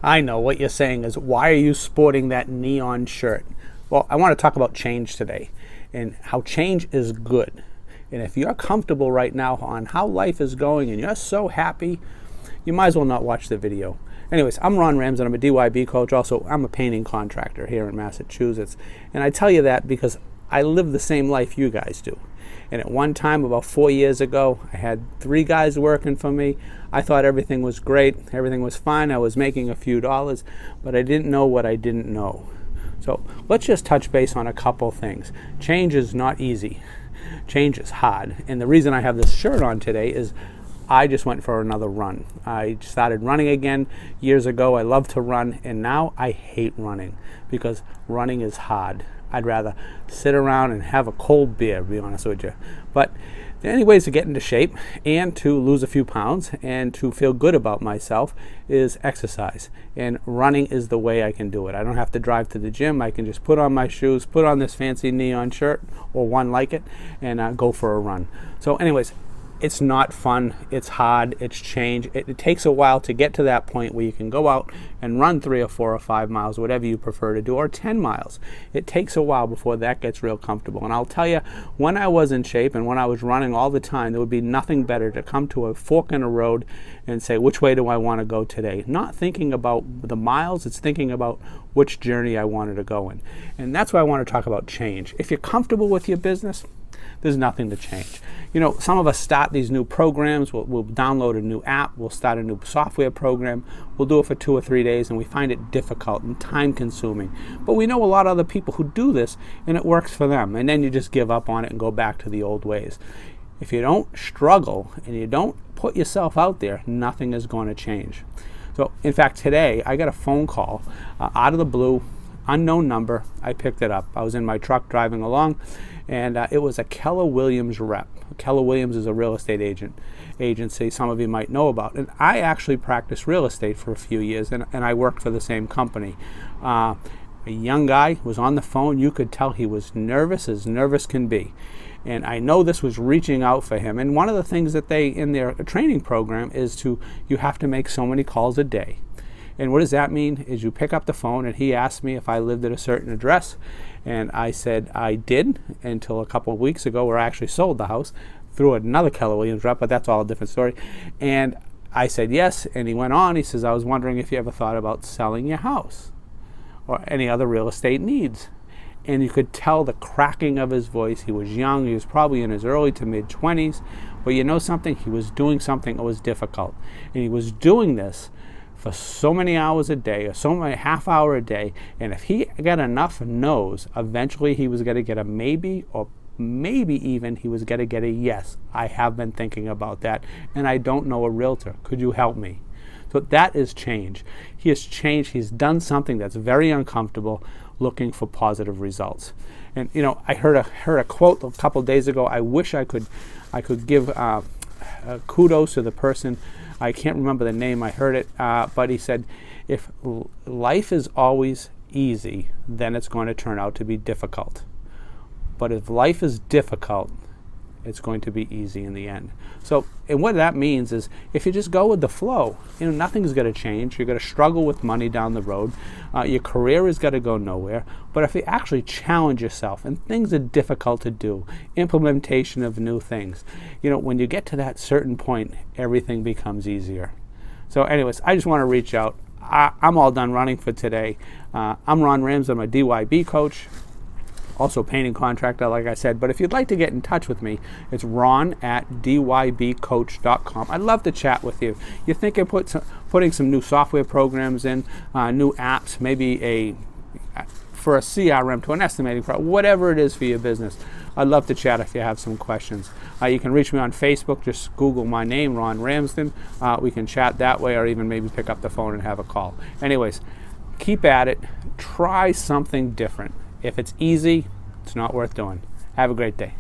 I know what you're saying is, why are you sporting that neon shirt? Well, I want to talk about change today and how change is good. And if you're comfortable right now on how life is going and you're so happy, you might as well not watch the video. Anyways, I'm Ron Ramsden. I'm a DYB coach. Also, I'm a painting contractor here in Massachusetts. And I tell you that because I live the same life you guys do. And at one time, about 4 years ago, I had 3 guys working for me. I thought everything was great. Everything was fine. I was making a few dollars, but I didn't know what I didn't know. So let's just touch base on a couple things. Change is not easy. Change is hard. And the reason I have this shirt on today is I just went for another run. I started running again years ago. I love to run, and now I hate running because running is hard. I'd rather sit around and have a cold beer, to be honest with you. But the only ways to get into shape and to lose a few pounds and to feel good about myself is exercise. And running is the way I can do it. I don't have to drive to the gym. I can just put on my shoes, put on this fancy neon shirt or one like it, and go for a run. So anyways, it's not fun, it's hard, it's change. It takes a while to get to that point where you can go out and run 3 or 4 or 5 miles, whatever you prefer to do, or 10 miles. It takes a while before that gets real comfortable. And I'll tell you, when I was in shape and when I was running all the time, there would be nothing better to come to a fork in a road and say, which way do I want to go today? Not thinking about the miles, it's thinking about which journey I wanted to go in. And that's why I want to talk about change. If you're comfortable with your business, there's nothing to change. You know, some of us start these new programs, we'll download a new app, we'll start a new software program, we'll do it for 2 or 3 days, and we find it difficult and time consuming. But we know a lot of other people who do this and it works for them, and then you just give up on it and go back to the old ways. If you don't struggle and you don't put yourself out there, nothing is going to change. So in fact, today I got a phone call out of the blue, unknown number. I picked it up. I was in my truck driving along, and it was a Keller Williams rep. Keller Williams is a real estate agency some of you might know about. And I actually practiced real estate for a few years, and I worked for the same company. A young guy was on the phone. You could tell he was nervous as nervous can be. And I know this was reaching out for him. And one of the things that they, in their training program, is you have to make so many calls a day. And what does that mean? Is you pick up the phone, and he asked me if I lived at a certain address, and I said I did until a couple of weeks ago, where I actually sold the house through another Keller Williams rep, but that's all a different story. And I said yes, and he went on. He says, I was wondering if you ever thought about selling your house or any other real estate needs. And you could tell the cracking of his voice. He was young. He was probably in his early to mid 20s. But you know something? He was doing something that was difficult. And he was doing this for so many hours a day, or so many half hour a day, and if he got enough no's, eventually he was going to get a maybe, or maybe even he was going to get a yes. I have been thinking about that, and I don't know a realtor. Could you help me? So that is change. He has changed. He's done something that's very uncomfortable, looking for positive results. And you know, I heard a quote a couple days ago. I wish I could give kudos to the person. I can't remember the name. I heard it, but he said, if life is always easy, then it's going to turn out to be difficult. But if life is difficult, it's going to be easy in the end. So, and what that means is, if you just go with the flow, you know, nothing's going to change. You're going to struggle with money down the road. Your career is going to go nowhere. But if you actually challenge yourself, and things are difficult to do, implementation of new things, you know, when you get to that certain point, everything becomes easier. So anyways, I just want to reach out. I'm all done running for today. I'm Ron Ramsden. I'm a DYB coach. Also painting contractor, like I said. But if you'd like to get in touch with me, it's ron@dybcoach.com. I'd love to chat with you. You're thinking putting some new software programs in, new apps, maybe for a CRM, to an estimating program, whatever it is for your business. I'd love to chat if you have some questions. You can reach me on Facebook. Just Google my name, Ron Ramsden. We can chat that way, or even maybe pick up the phone and have a call. Anyways, keep at it. Try something different. If it's easy, it's not worth doing. Have a great day.